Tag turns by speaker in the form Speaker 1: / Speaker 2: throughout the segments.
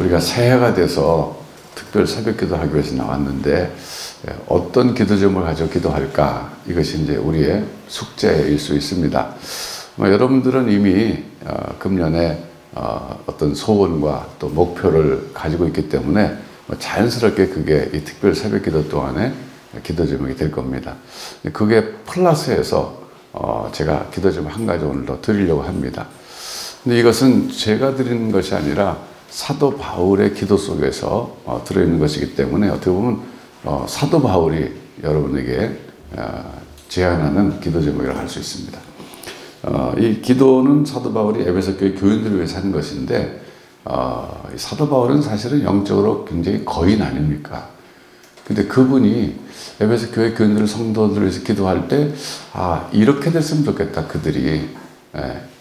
Speaker 1: 우리가 새해가 돼서 특별 새벽기도 하기 위해서 나왔는데 어떤 기도 제목을 가지고 기도할까? 이것이 이제 우리의 숙제일 수 있습니다. 여러분들은 이미 금년에 어떤 소원과 또 목표를 가지고 있기 때문에 자연스럽게 그게 이 특별 새벽기도 동안에 기도 제목이 될 겁니다. 그게 플러스해서 제가 기도 제목 한 가지 오늘 더 드리려고 합니다. 근데 이것은 제가 드리는 것이 아니라 사도 바울의 기도 속에서 들어있는 것이기 때문에 어떻게 보면 사도 바울이 여러분에게 제안하는 기도 제목이라고 할 수 있습니다. 이 기도는 사도 바울이 에베소 교회 교인들을 위해서 하는 것인데 사도 바울은 사실은 영적으로 굉장히 거인 아닙니까? 근데 그분이 에베소 교회 교인들 성도들을 위해서 기도할 때 이렇게 됐으면 좋겠다 그들이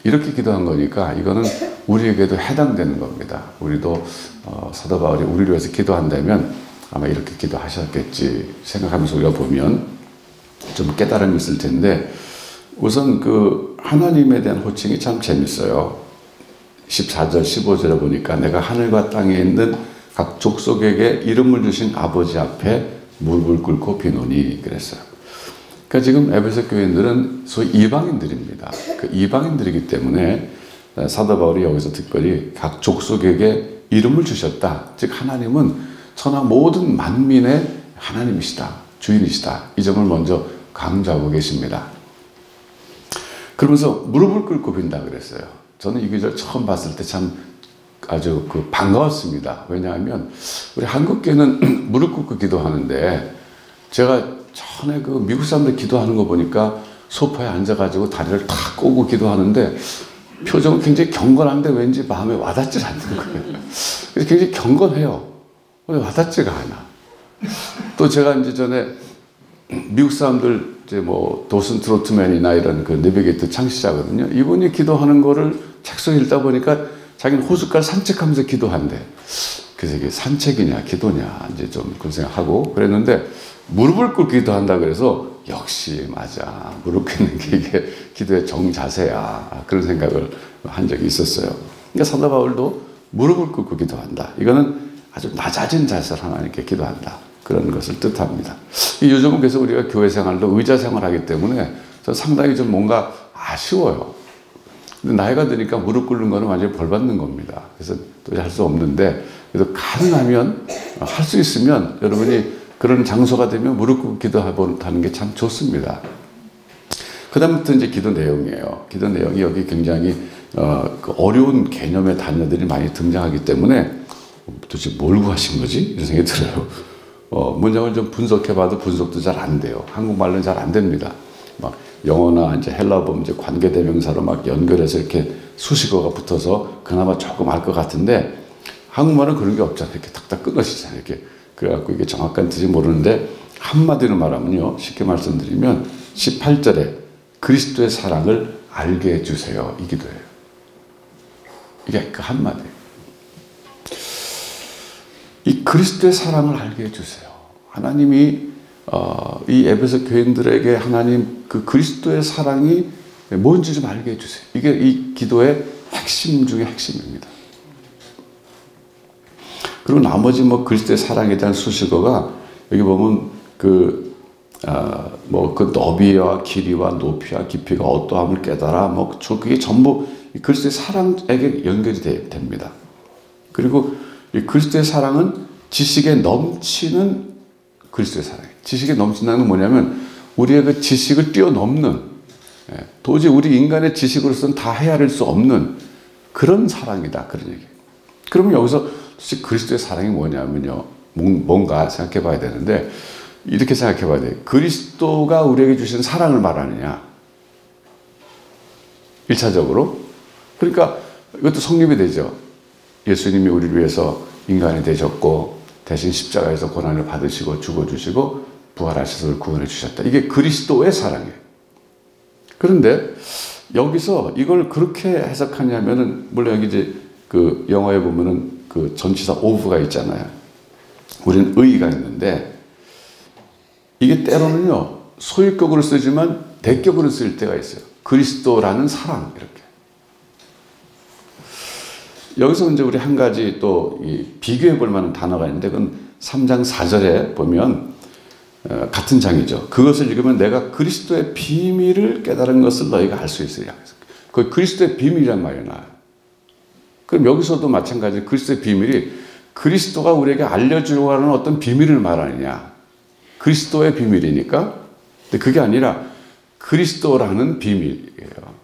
Speaker 1: 이렇게 기도한 거니까 이거는 우리에게도 해당되는 겁니다. 우리도 사도 바울이 우리를 위해서 기도한다면 아마 이렇게 기도하셨겠지 생각하면서 우리가 보면 좀 깨달음이 있을 텐데, 우선 그 하나님에 대한 호칭이 참 재밌어요. 14절 15절에 보니까 내가 하늘과 땅에 있는 각 족속에게 이름을 주신 아버지 앞에 무릎을 꿇고 비노니 그랬어요. 그러니까 지금 에베소 교인들은 소위 이방인들입니다. 그 이방인들이기 때문에 사도 바울이 여기서 특별히 각 족속에게 이름을 주셨다. 즉 하나님은 천하 모든 만민의 하나님이시다. 주인이시다. 이 점을 먼저 강조하고 계십니다. 그러면서 무릎을 꿇고 빈다 그랬어요. 저는 이 구절 처음 봤을 때 참 아주 반가웠습니다. 왜냐하면 우리 한국교회는 무릎 꿇고 기도하는데 제가 전에 그 미국 사람들 기도하는 거 보니까 소파에 앉아가지고 다리를 탁 꼬고 기도하는데 표정은 굉장히 경건한데 왠지 마음에 와닿질 않는 거예요. 그래서 굉장히 경건해요. 근데 와닿지가 않아. 또 제가 이제 전에 미국 사람들 이제 뭐 도슨 트로트맨이나 이런 그 내비게이터 창시자거든요. 이분이 기도하는 거를 책 속에 읽다 보니까 자기는 호숫가를 산책하면서 기도한대. 그래서 이게 산책이냐 기도냐 이제 좀 그런 생각하고 그랬는데 무릎을 꿇고 기도한다 그래서 역시 맞아. 무릎 꿇는 게 이게 기도의 정자세야. 그런 생각을 한 적이 있었어요. 그러니까 사도 바울도 무릎을 꿇고 기도한다. 이거는 아주 낮아진 자세로 하나님께 기도한다. 그런 것을 뜻합니다. 요즘은 그래서 우리가 교회 생활도 의자 생활하기 때문에 상당히 좀 뭔가 아쉬워요. 근데 나이가 드니까 무릎 꿇는 거는 완전히 벌 받는 겁니다. 그래서 도저히 할 수 없는데, 그래도 가능하면, 할 수 있으면 여러분이 그런 장소가 되면 무릎 꿇고 기도하는 게 참 좋습니다. 그 다음부터 이제 기도 내용이에요. 기도 내용이 여기 굉장히 어려운 개념의 단어들이 많이 등장하기 때문에 도대체 뭘 구하신 거지? 이런 생각이 들어요. 문장을 좀 분석해봐도 분석도 잘 안 돼요. 한국말로는 잘 안 됩니다. 막 영어나 이제 헬라어 보면 이제 관계대명사로 막 연결해서 이렇게 수식어가 붙어서 그나마 조금 알 것 같은데 한국말은 그런 게 없잖아요. 이렇게 탁탁 끊어지잖아요. 이렇게. 그래갖고 이게 정확한 뜻이 모르는데 한마디로 말하면요. 쉽게 말씀드리면 18절에 그리스도의 사랑을 알게 해주세요. 이 기도예요. 이게 그 한마디예요. 이 그리스도의 사랑을 알게 해주세요. 하나님이 이 에베소 교인들에게 하나님 그 그리스도의 사랑이 뭔지 좀 알게 해주세요. 이게 이 기도의 핵심 중에 핵심입니다. 그리고 나머지 뭐 그리스도의 사랑에 대한 수식어가 여기 보면 그 너비와 길이와 높이와 깊이가 어떠함을 깨달아 그게 전부 그리스도의 사랑에게 연결이 됩니다. 그리고 이 그리스도의 사랑은 지식에 넘치는 그리스도의 사랑이에요. 지식에 넘친다는 건 뭐냐면 우리의 그 지식을 뛰어넘는 도저히 우리 인간의 지식으로서는 다 헤아릴 수 없는 그런 사랑이다. 그런 얘기예요. 그러면 여기서 도대체 그리스도의 사랑이 뭐냐면요. 뭔가 생각해 봐야 되는데 이렇게 생각해 봐야 돼요. 그리스도가 우리에게 주신 사랑을 말하느냐. 1차적으로. 그러니까 이것도 성립이 되죠. 예수님이 우리를 위해서 인간이 되셨고 대신 십자가에서 고난을 받으시고 죽어주시고 부활하셔서 구원해 주셨다. 이게 그리스도의 사랑이에요. 그런데 여기서 이걸 그렇게 해석하냐면은 물론 여기 이제 그 영어에 보면은 그 전치사 of가 있잖아요. 우리는 의가 있는데 이게 때로는요 소유격으로 쓰지만 대격으로 쓸 때가 있어요. 그리스도라는 사랑 이렇게. 여기서 이제 우리 한 가지 또 비교해 볼 만한 단어가 있는데 그건 3장 4절에 보면 같은 장이죠. 그것을 읽으면 내가 그리스도의 비밀을 깨달은 것을 너희가 알 수 있으리라. 그 그리스도의 비밀이란 말이 나와요. 그럼 여기서도 마찬가지로 그리스도의 비밀이 그리스도가 우리에게 알려주려고 하는 어떤 비밀을 말하느냐. 그리스도의 비밀이니까. 근데 그게 아니라 그리스도라는 비밀이에요.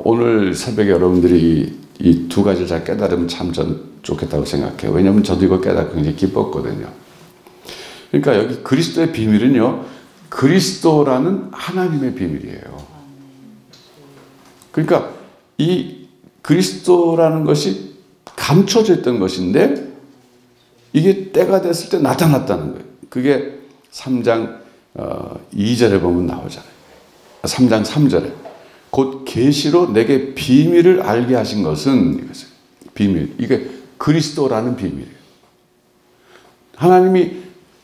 Speaker 1: 오늘 새벽에 여러분들이 이 두 가지를 잘 깨달으면 참 전 좋겠다고 생각해요. 왜냐하면 저도 이거 깨닫고 굉장히 기뻤거든요. 그러니까 여기 그리스도의 비밀은요, 그리스도라는 하나님의 비밀이에요. 그러니까 이 그리스도라는 것이 감춰져 있던 것인데 이게 때가 됐을 때 나타났다는 거예요. 그게 3장 2절에 보면 나오잖아요. 3장 3절에 곧 계시로 내게 비밀을 알게 하신 것은 이것은 비밀. 이게 그리스도라는 비밀이에요. 하나님이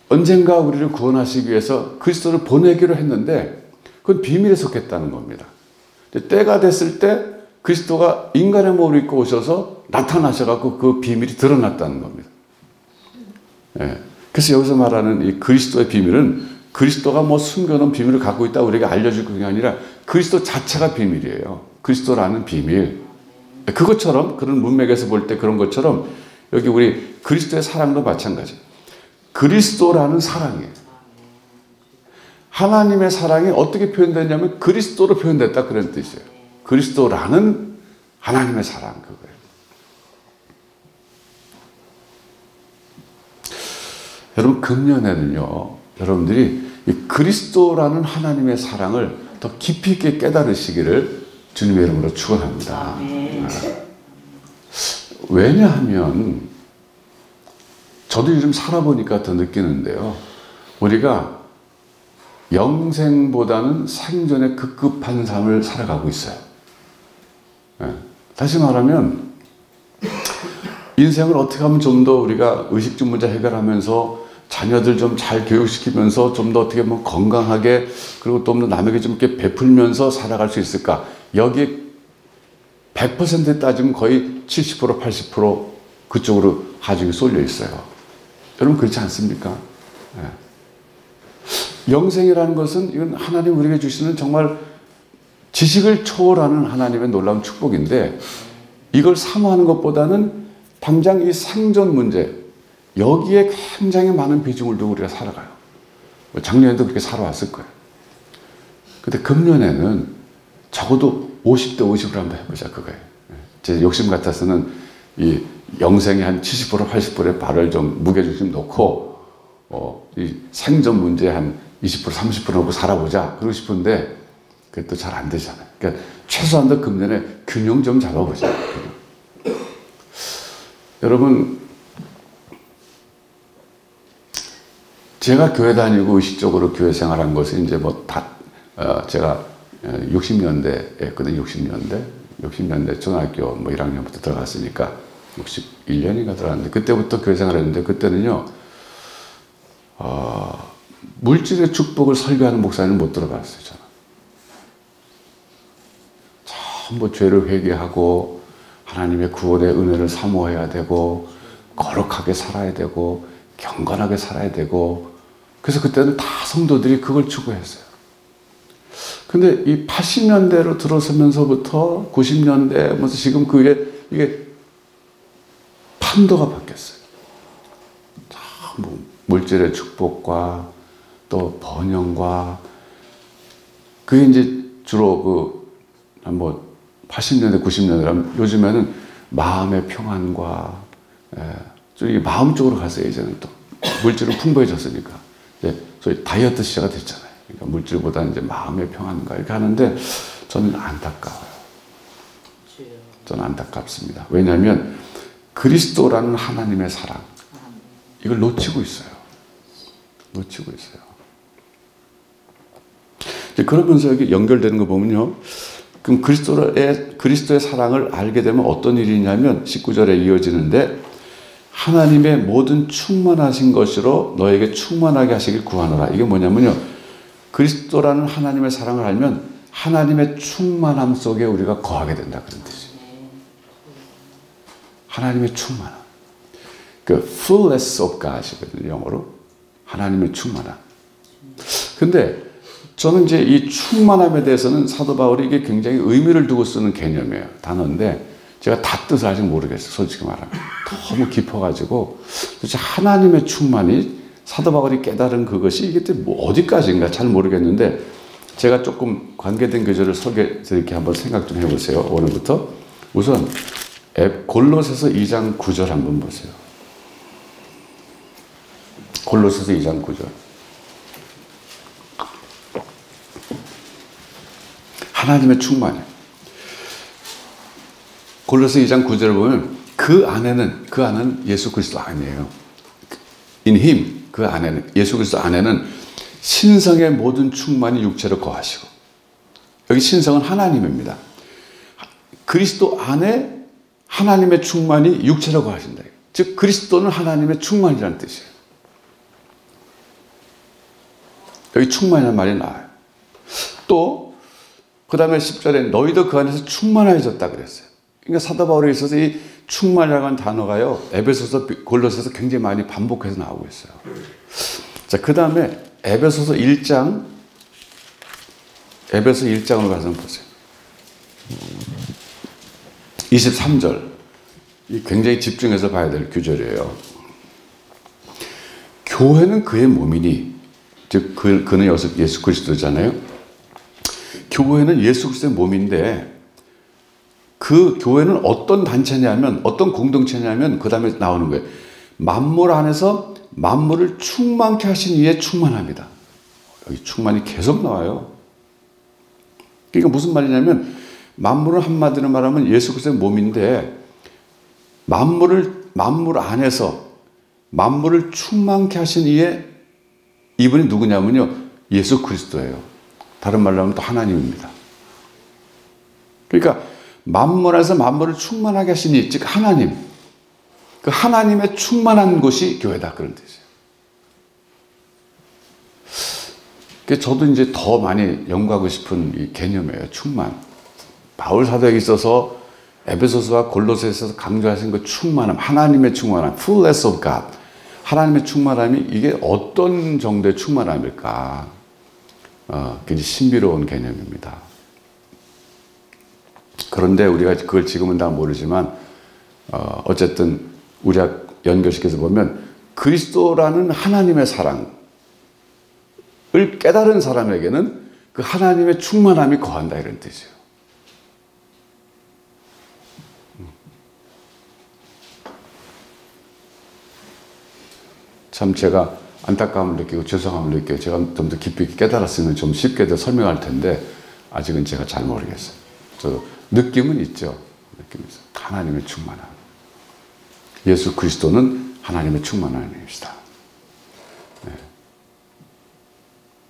Speaker 1: 언젠가 우리를 구원하시기 위해서 그리스도를 보내기로 했는데 그건 비밀에 속했다는 겁니다. 때가 됐을 때 그리스도가 인간의 몸을 입고 오셔서 나타나셔갖고 그 비밀이 드러났다는 겁니다. 예. 그래서 여기서 말하는 이 그리스도의 비밀은 그리스도가 뭐 숨겨놓은 비밀을 갖고 있다 우리에게 알려줄 게 아니라 그리스도 자체가 비밀이에요. 그리스도라는 비밀. 그것처럼 그런 문맥에서 볼 때 그런 것처럼 여기 우리 그리스도의 사랑도 마찬가지. 그리스도라는 사랑이에요. 하나님의 사랑이 어떻게 표현됐냐면 그리스도로 표현됐다 그런 뜻이에요. 그리스도라는 하나님의 사랑 그거예요. 여러분 금년에는요. 여러분들이 이 그리스도라는 하나님의 사랑을 더 깊이 있게 깨달으시기를 주님의 이름으로 축원합니다. 왜냐하면 저도 요즘 살아보니까 더 느끼는데요. 우리가 영생보다는 생전에 급급한 삶을 살아가고 있어요. 다시 말하면 인생을 어떻게 하면 좀 더 우리가 의식주 문제 해결하면서 자녀들 좀 잘 교육시키면서 좀 더 어떻게 보면 건강하게 그리고 또 남에게 좀 이렇게 베풀면서 살아갈 수 있을까? 여기 100% 따지면 거의 70% 80% 그쪽으로 하중이 쏠려 있어요. 여러분 그렇지 않습니까? 네. 영생이라는 것은 이건 하나님 우리에게 주시는 정말 지식을 초월하는 하나님의 놀라운 축복인데 이걸 사모하는 것보다는 당장 이 생존 문제 여기에 굉장히 많은 비중을 두고 우리가 살아가요. 작년에도 그렇게 살아왔을 거예요. 근데 금년에는 적어도 50대 50으로 한번 해보자 그거예요. 제 욕심 같아서는 이 영생의 한 70% 80%의 발을 좀 무게중심 놓고 이 생존 문제 한 20% 30% 놓고 살아보자 그러고 싶은데 그게 또 잘 안 되잖아요. 그러니까 최소한 더 금년에 균형 좀 잡아보자. 여러분 제가 교회 다니고 의식적으로 교회 생활한 것은 이제 뭐 제가 60년대에 했거든요. 60년대 초등학교 뭐 1학년부터 들어갔으니까 61년인가 들어갔는데 그때부터 교회 생활했는데 그때는요 물질의 축복을 설교하는 목사님은 못 들어봤어요. 저는 전부 죄를 회개하고 하나님의 구원의 은혜를 사모해야 되고 거룩하게 살아야 되고 경건하게 살아야 되고 그래서 그때는 다 성도들이 그걸 추구했어요. 근데 이 80년대로 들어서면서부터 90년대 뭐 지금 이게 판도가 바뀌었어요. 뭐 물질의 축복과 또 번영과 그게 이제 주로 뭐 80년대 90년대라면 요즘에는 마음의 평안과 좀 마음 쪽으로 갔어요. 이제는 또 물질은 풍부해졌으니까 저희 다이어트 시대가 됐잖아요. 그러니까 물질보다 이제 마음의 평안과 이렇게 하는데 저는 안타까워요. 저는 안타깝습니다. 왜냐하면 그리스도라는 하나님의 사랑 이걸 놓치고 있어요. 놓치고 있어요. 이제 그러면서 여기 연결되는 거 보면요. 그럼 그리스도의 사랑을 알게 되면 어떤 일이 있냐면 19절에 이어지는데 하나님의 모든 충만하신 것으로 너에게 충만하게 하시길 구하노라. 이게 뭐냐면요. 그리스도라는 하나님의 사랑을 알면 하나님의 충만함 속에 우리가 거하게 된다. 그런 뜻이에요. 하나님의 충만함. 그 fullness of God이거든요, 영어로. 하나님의 충만함. 근데 저는 이제 이 충만함에 대해서는 사도 바울이 이게 굉장히 의미를 두고 쓰는 개념이에요. 단어인데 제가 다 뜻을 아직 모르겠어요. 솔직히 말하면. 너무 깊어가지고 도대체 하나님의 충만이 사도 바울이 깨달은 그것이 이게 뭐 어디까지인가 잘 모르겠는데 제가 조금 관계된 교절을 소개해 드릴게 한번 생각 좀 해보세요. 오늘부터. 우선 골로새서 2장 9절 한번 보세요. 골로새서 2장 9절. 하나님의 충만이에요. 골로새 2장 9절을 보면 그 안에는 예수 그리스도 아니에요. In him, 그 안에는, 예수 그리스도 안에는 신성의 모든 충만이 육체로 거하시고, 여기 신성은 하나님입니다. 그리스도 안에 하나님의 충만이 육체로 거하신다. 즉 그리스도는 하나님의 충만이라는 뜻이에요. 여기 충만이라는 말이 나와요. 또 그 다음에 10절에 너희도 그 안에서 충만해졌다 그랬어요. 그러니까 사도 바울에 있어서 이 충만이라는 단어가요, 에베소서, 골로새서 굉장히 많이 반복해서 나오고 있어요. 자, 그 다음에 에베소 1장으로 가서 보세요. 23절. 이 굉장히 집중해서 봐야 될 구절이에요. 교회는 그의 몸이니, 즉 그는 여기서 예수 그리스도잖아요. 교회는 예수 그리스도의 몸인데 그 교회는 어떤 단체냐면, 어떤 공동체냐면 그 다음에 나오는 거예요. 만물 안에서 만물을 충만케 하신 이의 충만합니다. 여기 충만이 계속 나와요. 그러니까 무슨 말이냐면 만물은 한마디로 말하면 예수 그리스도의 몸인데 만물 안에서 만물을 충만케 하신 이분이 누구냐면요, 예수 그리스도예요. 다른 말로 하면 또 하나님입니다. 그러니까 만물에서 만물을 충만하게 하신 즉 하나님, 그 하나님의 충만한 곳이 교회다, 그런 뜻이에요. 그래서 저도 이제 더 많이 연구하고 싶은 이 개념이에요. 충만. 바울 사도에게 있어서 에베소서와 골로새에서 강조하신 그 충만함, 하나님의 충만함, fullness of God, 하나님의 충만함이 이게 어떤 정도의 충만함일까? 굉장히 신비로운 개념입니다. 그런데 우리가 그걸 지금은 다 모르지만 어쨌든 우리가 연결시켜서 보면 그리스도라는 하나님의 사랑을 깨달은 사람에게는 그 하나님의 충만함이 거한다, 이런 뜻이에요. 참 제가 안타까움을 느끼고 죄송함을 느끼고 제가 좀 더 깊이 깨달았으면 좀 쉽게 더 설명할 텐데 아직은 제가 잘 모르겠어요. 저 느낌은 있죠. 느낌이 있어요. 하나님의 충만함. 예수 그리스도는 하나님의 충만함이시다. 네.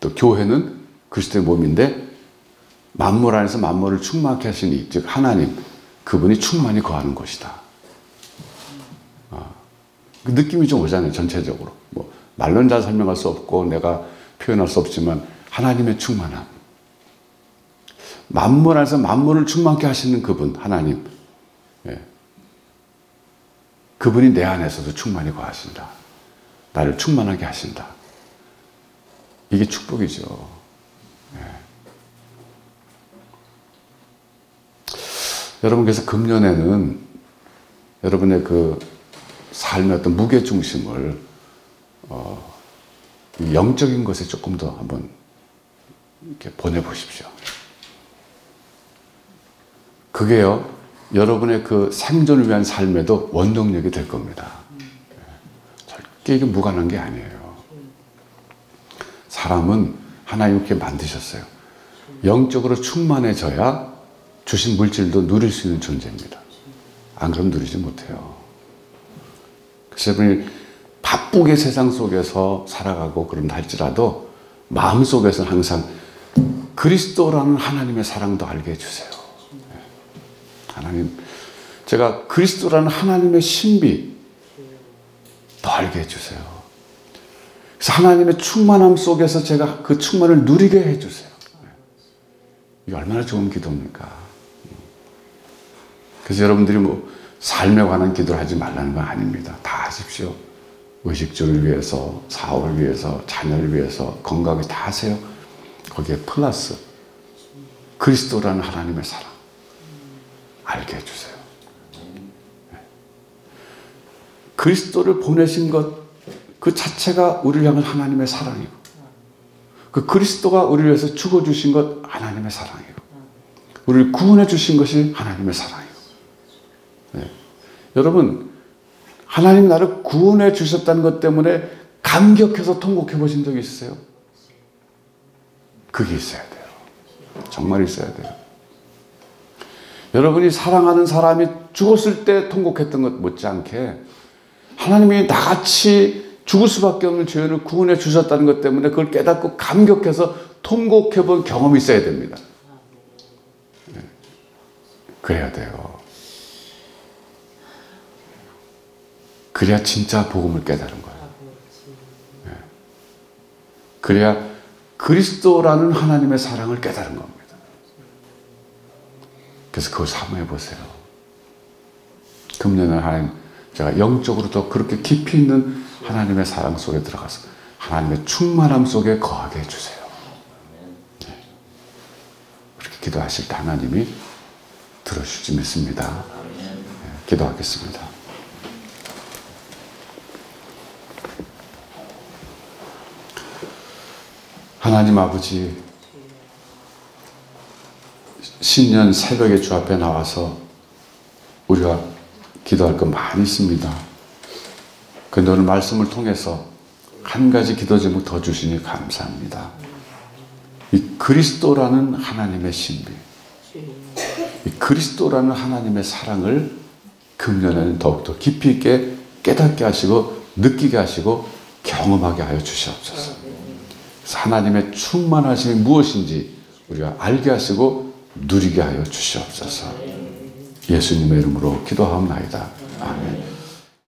Speaker 1: 또 교회는 그리스도의 몸인데 만물 안에서 만물을 충만케 하시니, 즉 하나님, 그분이 충만히 거하는 곳이다. 그 느낌이 좀 오잖아요, 전체적으로. 뭐 말로는 잘 설명할 수 없고 내가 표현할 수 없지만 하나님의 충만함. 만물 안에서 만물을 충만케 하시는 그분, 하나님. 예. 그분이 내 안에서도 충만히 거하신다. 나를 충만하게 하신다. 이게 축복이죠. 예. 여러분께서 금년에는 여러분의 그 삶의 어떤 무게중심을 영적인 것에 조금 더 한번 이렇게 보내보십시오. 그게요, 여러분의 그 생존을 위한 삶에도 원동력이 될 겁니다. 절대 이게 무관한 게 아니에요. 사람은 하나님 이렇게 만드셨어요. 영적으로 충만해져야 주신 물질도 누릴 수 있는 존재입니다. 안 그러면 누리지 못해요. 그래서 여러분이 바쁘게 세상 속에서 살아가고 그런다 할지라도 마음속에서는 항상 그리스도라는 하나님의 사랑도 알게 해주세요. 하나님, 제가 그리스도라는 하나님의 신비 더 알게 해주세요. 그래서 하나님의 충만함 속에서 제가 그 충만을 누리게 해주세요. 이게 얼마나 좋은 기도입니까? 그래서 여러분들이 뭐 삶에 관한 기도를 하지 말라는 건 아닙니다. 다 하십시오. 의식주를 위해서, 사업을 위해서, 자녀를 위해서, 건강을 다 하세요. 거기에 플러스 그리스도라는 하나님의 사랑 알게 해주세요. 그리스도를 보내신 것 그 자체가 우리를 향한 하나님의 사랑이고, 그 그리스도가 우리를 위해서 죽어주신 것 하나님의 사랑이고, 우리를 구원해 주신 것이 하나님의 사랑이고. 네. 여러분, 하나님 나를 구원해 주셨다는 것 때문에 감격해서 통곡해 보신 적이 있으세요? 그게 있어야 돼요. 정말 있어야 돼요. 여러분이 사랑하는 사람이 죽었을 때 통곡했던 것 못지않게 하나님이 나같이 죽을 수밖에 없는 죄인을 구원해 주셨다는 것 때문에 그걸 깨닫고 감격해서 통곡해 본 경험이 있어야 됩니다. 네. 그래야 돼요. 그래야 진짜 복음을 깨달은 거예요. 네. 그래야 그리스도라는 하나님의 사랑을 깨달은 겁니다. 그래서 그걸 사모해 보세요. 금년에 하나님, 제가 영적으로 더 그렇게 깊이 있는 하나님의 사랑 속에 들어가서 하나님의 충만함 속에 거하게 해주세요. 네. 그렇게 기도하실 때 하나님이 들어주실 믿습니다. 네. 기도하겠습니다. 하나님 아버지, 신년 새벽에 주 앞에 나와서 우리가 기도할 것 많이 있습니다. 그런데 오늘 말씀을 통해서 한 가지 기도 제목 더 주시니 감사합니다. 이 그리스도라는 하나님의 신비, 이 그리스도라는 하나님의 사랑을 금년에는 더욱더 깊이 있게 깨닫게 하시고 느끼게 하시고 경험하게 하여 주시옵소서. 그래서 하나님의 충만하심이 무엇인지 우리가 알게 하시고 누리게 하여 주시옵소서. 예수님의 이름으로 기도하옵나이다. 아멘.